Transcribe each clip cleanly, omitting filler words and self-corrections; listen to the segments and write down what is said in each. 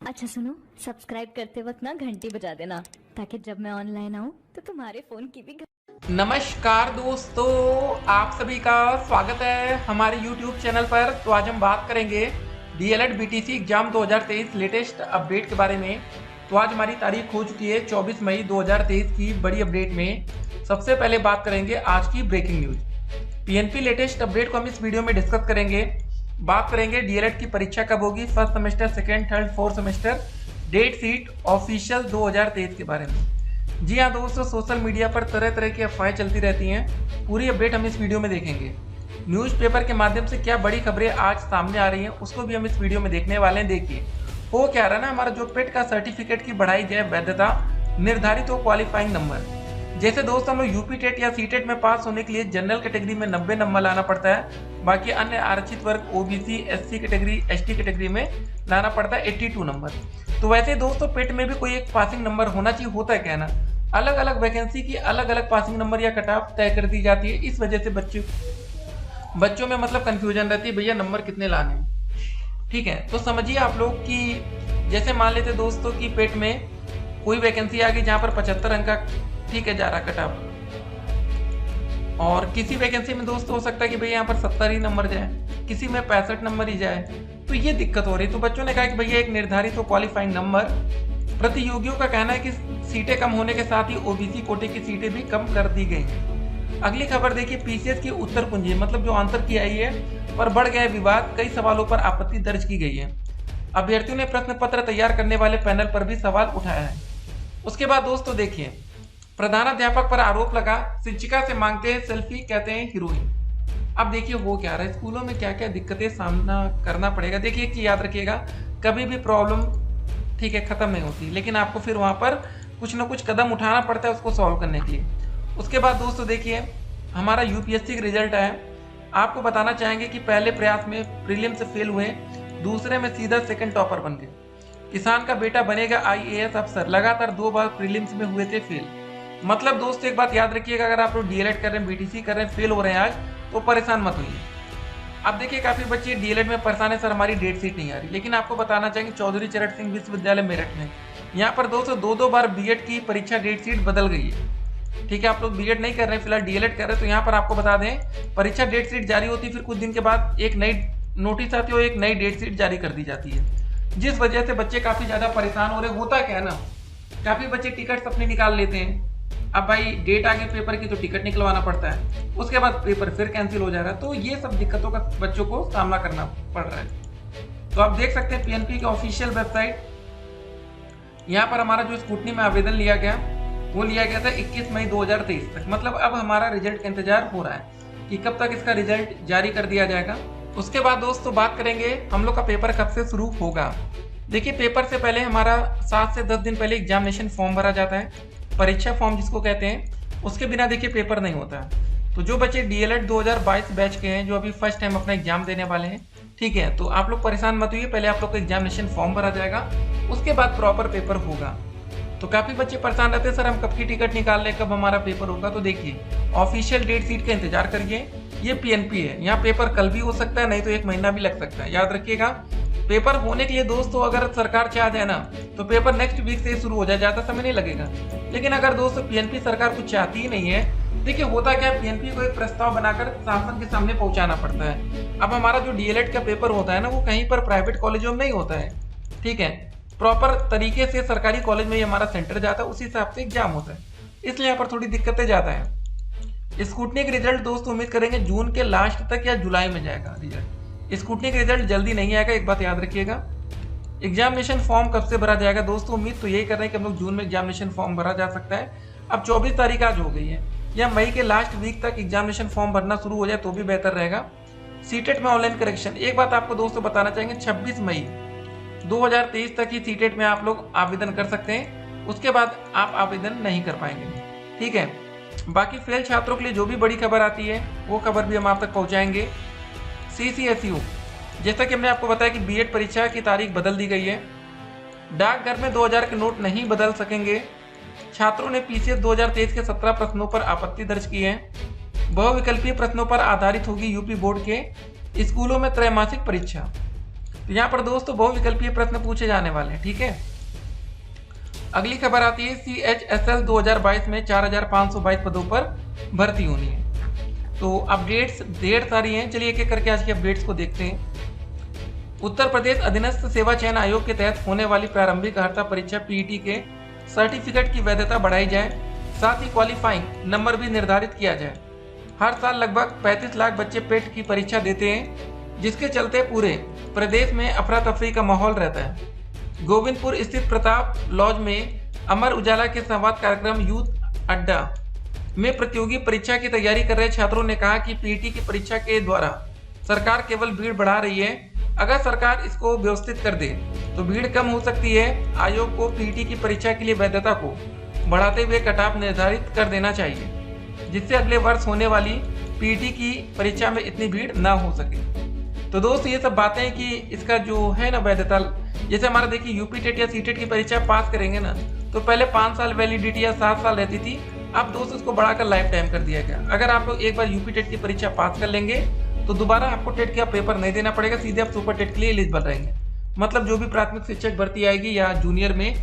अच्छा सुनो, सब्सक्राइब करते वक्त ना घंटी बजा देना ताकि जब मैं ऑनलाइन आऊँ तो तुम्हारे फोन की भी नमस्कार दोस्तों, आप सभी का स्वागत है हमारे YouTube चैनल पर। तो आज हम बात करेंगे DElEd BTC exam 2023 latest update के बारे में। तो आज हमारी तारीख हो चुकी है 24 मई 2023 की बड़ी अपडेट में। सबसे पहले बात करेंगे आज की breaking news. PNP latest update को हम इस वीडियो में डिस्कस करेंगे। बात करेंगे डीएलएड की परीक्षा कब होगी, first semester, second, third, fourth semester, date sheet official 2023 के बारे में। जी हाँ दोस्तों, सोशल मीडिया पर तरह तरह की अफवाहें चलती रहती हैं। पूरी अपडेट हम इस वीडियो में देखेंगे। न्यूज़पेपर के माध्यम से क्या बड़ी खबरें आज सामने आ रही हैं उसको भी हम इस वीडियो में देखने वाले हैं। देखिए हो क्या रहा है ना, हमारा जो पेट का सर्टिफिकेट की बढ़ाई जाए वैधता, निर्धारित हो क्वालिफाइंग नंबर। जैसे दोस्तों हम लोग यूपी टेट या सी टेट में पास होने के लिए जनरल कैटेगरी में 90 नंबर लाना पड़ता है। बाकी अन्य आरक्षित वर्ग OBC, SC category, ST category में लाना पड़ता है 82 नंबर। तो वैसे दोस्तों पेट में भी कोई एक पासिंग नंबर होना चाहिए, होता है क्या ना, अलग अलग वैकेंसी की अलग अलग पासिंग नंबर या कट ऑफ तय कर दी जाती है। इस वजह से बच्चों में मतलब कंफ्यूजन रहती है, भैया नंबर कितने लाने हैं। ठीक है, तो समझिए आप लोग कि जैसे मान लेते दोस्तों कि पेट में कोई वैकेंसी आ गई जहाँ पर 75 अंक का ठीक है जा रहा कट ऑफ, और किसी वैकेंसी में दोस्तों हो सकता है कि भैया यहाँ पर 70 ही नंबर जाए, किसी में 65 नंबर ही जाए। तो ये दिक्कत हो रही। तो बच्चों ने कहा कि भैया एक निर्धारित हो क्वालिफाइंग नंबर। प्रतियोगियों का कहना है कि सीटें कम होने के साथ ही ओबीसी कोटे की सीटें भी कम कर दी गई हैं। अगली खबर देखिए, पीसीएस की उत्तर कुंजी मतलब जो आंसर की आई है पर बढ़ गया विवाद, कई सवालों पर आपत्ति दर्ज की गई है। अभ्यर्थियों ने प्रश्न पत्र तैयार करने वाले पैनल पर भी सवाल उठाया है। उसके बाद दोस्तों देखिए, प्रधानाध्यापक पर आरोप लगा, शिक्षिका से मांगते हैं सेल्फी, कहते हैं हीरोइन। अब देखिए हो क्या रहा है, स्कूलों में क्या क्या दिक्कतें सामना करना पड़ेगा। देखिए एक चीज याद रखिएगा, कभी भी प्रॉब्लम ठीक है खत्म नहीं होती, लेकिन आपको फिर वहां पर कुछ ना कुछ कदम उठाना पड़ता है उसको सॉल्व करने के लिए। उसके बाद दोस्तों देखिए, हमारा यूपीएससी का रिजल्ट है। आपको बताना चाहेंगे कि पहले प्रयास में प्रीलिम से फेल हुए, दूसरे में सीधा सेकंड टॉपर बन गए। किसान का बेटा बनेगा आईएएस अफसर, लगातार 2 बार प्रीलिम्स में हुए थे फेल। मतलब दोस्तों एक बात याद रखिएगा, अगर आप लोग डीएलएड कर रहे हैं, बीटीसी कर रहे हैं, फेल हो रहे हैं आज, तो परेशान मत होइए। अब देखिए काफी बच्चे डीएलएड में परेशान है, सर हमारी डेट शीट नहीं आ रही। लेकिन आपको बताना चाहेंगे चौधरी चरण सिंह विश्वविद्यालय मेरठ में यहाँ पर दोस्तों 2-2 बार बीएड की परीक्षा डेट शीट बदल गई है। ठीक है, आप लोग बीएड नहीं कर रहे हैं, फिलहाल डीएलएड कर रहे हैं, तो यहाँ पर आपको बता दें परीक्षा डेट शीट जारी होती, फिर कुछ दिन के बाद एक नई नोटिस आती है और एक नई डेट शीट जारी कर दी जाती है, जिस वजह से बच्चे काफी ज्यादा परेशान हो रहे। होता क्या है ना, काफी बच्चे टिकट अपने निकाल लेते हैं। अब भाई डेट आ गई पेपर की तो टिकट निकलवाना पड़ता है, उसके बाद पेपर फिर कैंसिल हो जा रहा है। तो ये सब दिक्कतों का बच्चों को सामना करना पड़ रहा है। तो आप देख सकते हैं पीएनपी की ऑफिशियल वेबसाइट, यहाँ पर हमारा जो स्कूटनी में आवेदन लिया गया वो लिया गया था 21 मई 2023 तक। मतलब अब हमारा रिजल्ट का इंतजार हो रहा है कि कब तक इसका रिजल्ट जारी कर दिया जाएगा। उसके बाद दोस्तों बात करेंगे हम लोग का पेपर कब से शुरू होगा। देखिए पेपर से पहले हमारा 7 से 10 दिन पहले एग्जामिनेशन फॉर्म भरा जाता है, परीक्षा फॉर्म जिसको कहते हैं। उसके बिना देखिए पेपर नहीं होता है। तो जो बच्चे डीएलएड 2022 बैच के हैं, जो अभी फर्स्ट टाइम अपना एग्जाम देने वाले हैं, ठीक है, तो आप लोग परेशान मत होइए, पहले आप लोग का एग्जामिनेशन फॉर्म भरा जाएगा, उसके बाद प्रॉपर पेपर होगा। तो काफी बच्चे परेशान रहते हैं, सर हम कब की टिकट निकाल लें, कब हमारा पेपर होगा। तो देखिए ऑफिशियल डेट शीट का इंतजार करिए। ये पीएनपी है, यहाँ पेपर कल भी हो सकता है, नहीं तो 1 महीना भी लग सकता है। याद रखिएगा पेपर होने के लिए दोस्तों अगर सरकार चाह जाए ना तो पेपर नेक्स्ट वीक से शुरू हो जाए, ज्यादा समय नहीं लगेगा। लेकिन अगर दोस्तों पीएनपी सरकार कुछ चाहती ही नहीं है, देखिए होता क्या है, पीएनपी को एक प्रस्ताव बनाकर शासन के सामने पहुंचाना पड़ता है। अब हमारा जो डीएलएड का पेपर होता है ना, वो कहीं पर प्राइवेट कॉलेजों में नहीं होता है। ठीक है, प्रॉपर तरीके से सरकारी कॉलेज में ही हमारा सेंटर जाता है, उसी हिसाब से एग्जाम होता है, इसलिए यहाँ पर थोड़ी दिक्कतें ज्यादा है। स्कूटनी का रिजल्ट दोस्तों उम्मीद करेंगे जून के लास्ट तक या जुलाई में जाएगा रिजल्ट। स्कूटनी का रिजल्ट जल्दी नहीं आएगा, एक बात याद रखिएगा। एग्जामिनेशन फॉर्म कब से भरा जाएगा दोस्तों, उम्मीद तो यही कर रहे हैं कि हम लोग जून में एग्जामिनेशन फॉर्म भरा जा सकता है। अब 24 तारीख आज हो गई है, या मई के लास्ट वीक तक एग्जामिनेशन फॉर्म भरना शुरू हो जाए तो भी बेहतर रहेगा। सीटेट में ऑनलाइन करेक्शन, एक बात आपको दोस्तों बताना चाहेंगे, 26 मई 2023 तक ही सीटेट में आप लोग आवेदन कर सकते हैं, उसके बाद आप आवेदन नहीं कर पाएंगे। ठीक है, बाकी फेल छात्रों के लिए जो भी बड़ी खबर आती है वो खबर भी हम आप तक पहुंचाएंगे। सीसीएसयू, जैसा कि हमने आपको बताया कि बीएड परीक्षा की तारीख बदल दी गई है। डाकघर में 2000 के नोट नहीं बदल सकेंगे। छात्रों ने पीसीएस 2023 के 17 प्रश्नों पर आपत्ति दर्ज की है। बहुविकल्पीय प्रश्नों पर आधारित होगी यूपी बोर्ड के स्कूलों में त्रैमासिक परीक्षा। तो यहाँ पर दोस्तों बहुविकल्पीय प्रश्न पूछे जाने वाले हैं। ठीक है, अगली खबर आती है CHSL 2022 में 4522 पदों पर भर्ती होनी है। तो अपडेट्स ढेर सारी हैं, चलिए एक एक करके आज की अपडेट्स को देखते हैं। उत्तर प्रदेश अधीनस्थ सेवा चयन आयोग के तहत होने वाली प्रारंभिक अर्हता परीक्षा PET के सर्टिफिकेट की वैधता बढ़ाई जाए, साथ ही क्वालिफाइंग नंबर भी निर्धारित किया जाए। हर साल लगभग 35 लाख बच्चे पेट की परीक्षा देते हैं, जिसके चलते पूरे प्रदेश में अफरा तफरी का माहौल रहता है। गोविंदपुर स्थित प्रताप लॉज में अमर उजाला के संवाद कार्यक्रम यूथ अड्डा में प्रतियोगी परीक्षा की तैयारी कर रहे छात्रों ने कहा कि PET की परीक्षा के द्वारा सरकार केवल भीड़ बढ़ा रही है। अगर सरकार इसको व्यवस्थित कर दे तो भीड़ कम हो सकती है। आयोग को PET की परीक्षा के लिए वैधता को बढ़ाते हुए कटऑफ निर्धारित कर देना चाहिए, जिससे अगले वर्ष होने वाली PET की परीक्षा में इतनी भीड़ ना हो सके। तो दोस्त ये सब बातें कि इसका जो है ना वैधता, जैसे हमारा देखिए UP टेट या CTET की परीक्षा पास करेंगे ना तो पहले 5 साल वैलिडिटी या 7 साल रहती थी, अब दोस्त उसको बढ़ाकर लाइफ टाइम कर दिया गया। अगर आप लोग एक बार UP टेट की परीक्षा पास कर लेंगे तो दोबारा आपको टेट का पेपर नहीं देना पड़ेगा, सीधे आप सुपर टेट के लिए एलिजिबल रहेंगे। मतलब जो भी प्राथमिक शिक्षक भर्ती आएगी या जूनियर में,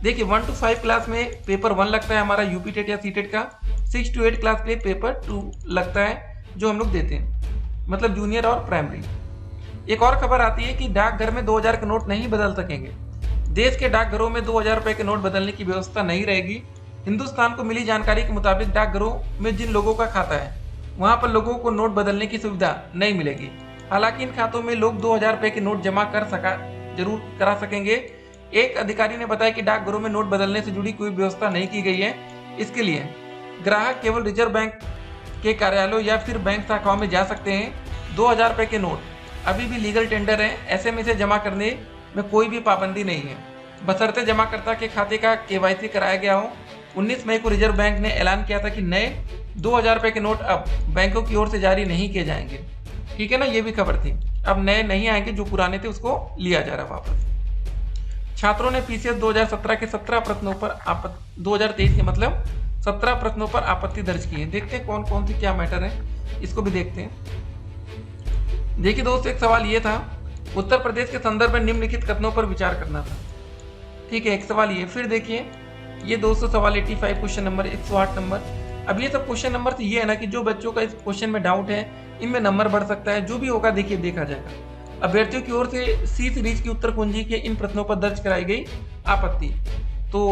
देखिए 1 to 5 क्लास में पेपर 1 लगता है हमारा UP टेट या CTET का, 6 to 8 क्लास के लिए पेपर 2 लगता है जो हम लोग देते हैं, मतलब जूनियर और प्राइमरी। एक और खबर आती है कि डाकघर में 2000 के नोट नहीं बदल सकेंगे। देश के डाकघरों में 2000 रुपए के नोट बदलने की व्यवस्था नहीं रहेगी। हिंदुस्तान को मिली जानकारी के मुताबिक डाकघरों में जिन लोगों का खाता है वहां पर लोगों को नोट बदलने की सुविधा नहीं मिलेगी। हालांकि इन खातों में लोग 2000 रुपए के नोट जमा जरूर करा सकेंगे। एक अधिकारी ने बताया कि डाकघरों में नोट बदलने से जुड़ी कोई व्यवस्था नहीं की गई है। इसके लिए ग्राहक केवल रिजर्व बैंक के कार्यालयों या फिर बैंक शाखाओं में जा सकते हैं। 2000 रुपए के नोट अभी भी लीगल टेंडर है, ऐसे में इसे जमा करने में कोई भी पाबंदी नहीं है, बशर्ते जमाकर्ता के खाते का KYC कराया गया हो। 19 मई को रिजर्व बैंक ने ऐलान किया था कि नए 2000 रुपए के नोट अब बैंकों की ओर से जारी नहीं किए जाएंगे। ठीक है ना, ये भी खबर थी। अब नए नहीं आएंगे, जो पुराने थे उसको लिया जा रहा वापस। छात्रों ने PCS 2017 के 17 प्रश्नों पर 2023 के मतलब 17 प्रश्नों पर आपत्ति दर्ज की है। देखते हैं कौन कौन सी क्या मैटर है, इसको भी देखते हैं। देखिए दोस्तों, एक सवाल ये था, उत्तर प्रदेश के संदर्भ में निम्नलिखित कथनों पर विचार करना था। ठीक है, एक सवाल ये। फिर देखिए ये दोस्तों सवाल 85 क्वेश्चन नंबर 108 नंबर। अब ये सब क्वेश्चन नंबर ये है ना कि जो बच्चों का इस क्वेश्चन में डाउट है, इनमें नंबर बढ़ सकता है, जो भी होगा देखिए देखा जाएगा। अभ्यर्थियों की ओर से C सीरीज की उत्तर कुंजी के इन प्रश्नों पर दर्ज कराई गई आपत्ति। तो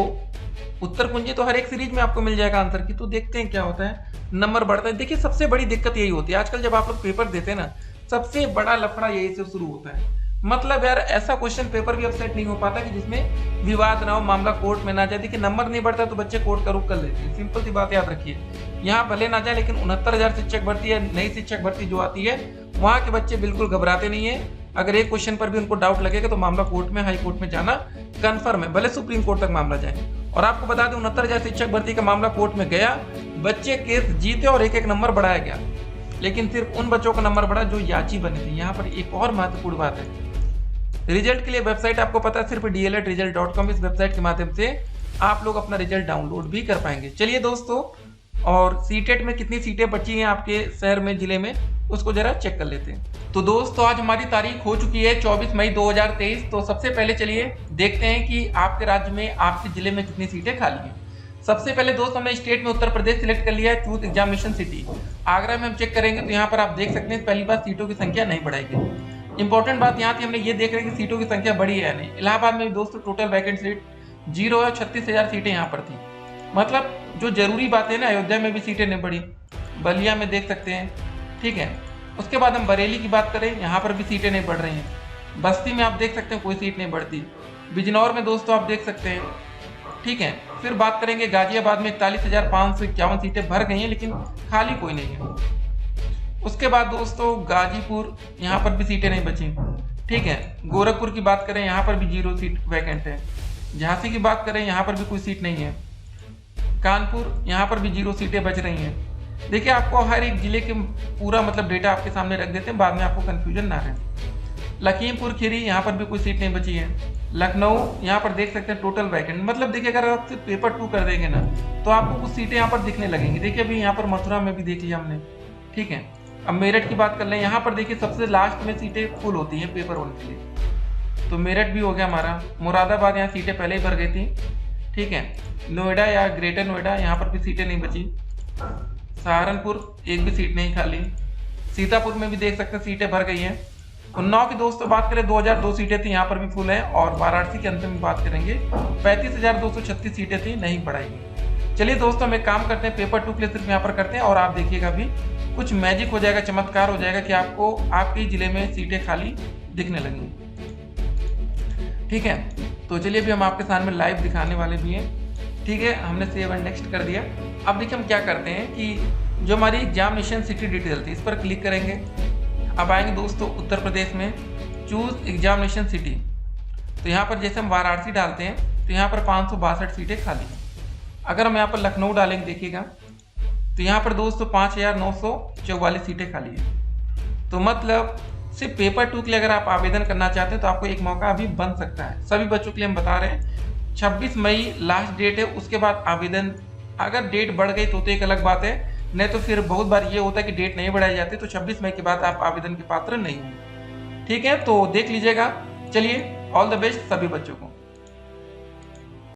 उत्तर कुंजी तो हर एक सीरीज में आपको मिल जाएगा आंसर की, तो देखते हैं क्या होता है, नंबर बढ़ता है। देखिए सबसे बड़ी दिक्कत यही होती है आजकल जब आप लोग पेपर देते हैं ना, सबसे बड़ा लफड़ा यही से शुरू होता है। मतलब यार ऐसा क्वेश्चन पेपर भी अब सेट नहीं हो पाता कि जिसमें विवाद ना हो, मामला कोर्ट में ना जाए। देखिए नंबर नहीं बढ़ता तो बच्चे कोर्ट का रुख कर लेते हैं, सिंपल सी बात याद रखिए। यहाँ भले ना जाए, लेकिन 69,000 शिक्षक भर्ती है, नई शिक्षक भर्ती जो आती है, वहाँ के बच्चे बिल्कुल घबराते नहीं है। अगर एक क्वेश्चन पर भी उनको डाउट लगेगा तो मामला कोर्ट में, हाई कोर्ट में जाना कन्फर्म है, भले सुप्रीम कोर्ट तक मामला जाए। और आपको बता दें 69,000 शिक्षक भर्ती का मामला कोर्ट में गया, बच्चे केस जीते और एक एक नंबर बढ़ाया गया, लेकिन सिर्फ उन बच्चों का नंबर बढ़ा जो याची बने थे। यहाँ पर एक और महत्वपूर्ण बात है, रिजल्ट के लिए वेबसाइट आपको पता है सिर्फ dlresult.com। इस वेबसाइट के माध्यम से आप लोग अपना रिजल्ट डाउनलोड भी कर पाएंगे। चलिए दोस्तों, और सीटेट में कितनी सीटें बची हैं आपके शहर में, जिले में, उसको जरा चेक कर लेते हैं। तो दोस्तों आज हमारी तारीख हो चुकी है 24 मई 2023। तो सबसे पहले चलिए देखते हैं कि आपके राज्य में, आपके जिले में कितनी सीटें खाली हैं। सबसे पहले दोस्त हमने स्टेट में उत्तर प्रदेश सिलेक्ट कर लिया है, चूज एग्जामिनेशन सिटी। आगरा में हम चेक करेंगे तो यहाँ पर आप देख सकते हैं पहली बार सीटों की संख्या नहीं बढ़ाई गई। इंपॉर्टेंट बात यहाँ थी, हमने ये देख रहे हैं कि सीटों की संख्या बढ़ी है या नहीं। इलाहाबाद में दोस्तों टोटल वैकेंट सीट 0 है, 36,000 सीटें यहाँ पर थी। मतलब जो जरूरी बात है ना, अयोध्या में भी सीटें नहीं बढ़ी, बलिया में देख सकते हैं। ठीक है, उसके बाद हम बरेली की बात करें, यहाँ पर भी सीटें नहीं बढ़ रही हैं। बस्ती में आप देख सकते हैं कोई सीट नहीं बढ़ती। बिजनौर में दोस्तों आप देख सकते हैं। ठीक है, फिर बात करेंगे गाजियाबाद में 41,551 सीटें भर गई हैं, लेकिन खाली कोई नहीं है। उसके बाद दोस्तों गाजीपुर, यहाँ पर भी सीटें नहीं बची। ठीक है, गोरखपुर की बात करें, यहाँ पर भी 0 सीट वैकेंट है। झांसी की बात करें, यहाँ पर भी कोई सीट नहीं है। कानपुर, यहाँ पर भी 0 सीटें बच रही हैं। देखिए आपको हर एक जिले के पूरा मतलब डेटा आपके सामने रख देते हैं, बाद में आपको कंफ्यूजन ना रहे। लखीमपुर खीरी, यहाँ पर भी कोई सीट नहीं बची है। लखनऊ, यहाँ पर देख सकते हैं टोटल वैकेंट। मतलब देखिए अगर आप सिर्फ पेपर 2 कर देंगे ना तो आपको कुछ सीटें यहाँ पर दिखने लगेंगी। देखिए अभी यहाँ पर मथुरा में भी देख लिया हमने। ठीक है, अब मेरठ की बात कर लें, यहाँ पर देखिए सबसे लास्ट में सीटें फुल होती हैं पेपर 1 के लिए। तो मेरठ भी हो गया हमारा। मुरादाबाद यहाँ सीटें पहले ही भर गई थी, ठीक है। नोएडा या ग्रेटर नोएडा यहाँ पर भी सीटें नहीं बची। सहारनपुर एक भी सीट नहीं खाली। सीतापुर में भी देख सकते हैं सीटें भर गई हैं। उन्नाव की दोस्तों बात करें 2002 सीटें थी, यहाँ पर भी फुल है। और वाराणसी के अंत में बात करेंगे 35,236 सीटें थी, नहीं बढ़ाई गई। चलिए दोस्तों हम एक काम करते हैं, पेपर 2 के लिए सिर्फ यहाँ पर करते हैं और आप देखिएगा भी कुछ मैजिक हो जाएगा, चमत्कार हो जाएगा कि आपको आपके जिले में सीटें खाली दिखने लगेंगी, ठीक है। तो चलिए अभी हम आपके सामने लाइव दिखाने वाले भी हैं, ठीक है। हमने सेव एंड नेक्स्ट कर दिया। अब देखिए हम क्या करते हैं कि जो हमारी एग्जामिनेशन सिटी डिटेल थी इस पर क्लिक करेंगे। अब आएंगे दोस्तों उत्तर प्रदेश में, चूज एग्जामिनेशन सिटी। तो यहाँ पर जैसे हम वाराणसी डालते हैं तो यहाँ पर 562 सीटें खाली हैं। अगर हम यहाँ पर लखनऊ डालेंगे देखिएगा तो यहाँ पर दोस्तों 5,944 सीटें खाली हैं। तो मतलब सिर्फ पेपर 2 के लिए अगर आप आवेदन करना चाहते हैं तो आपको एक मौका अभी बन सकता है। सभी बच्चों के लिए हम बता रहे हैं 26 मई लास्ट डेट है, उसके बाद आवेदन अगर डेट बढ़ गई तो एक अलग बात है, नहीं तो फिर बहुत बार ये होता है कि डेट नहीं बढ़ाई जाती, तो 26 मई के बाद आप आवेदन के पात्र नहीं होंगे, ठीक है। तो देख लीजिएगा। चलिए ऑल द बेस्ट सभी बच्चों को।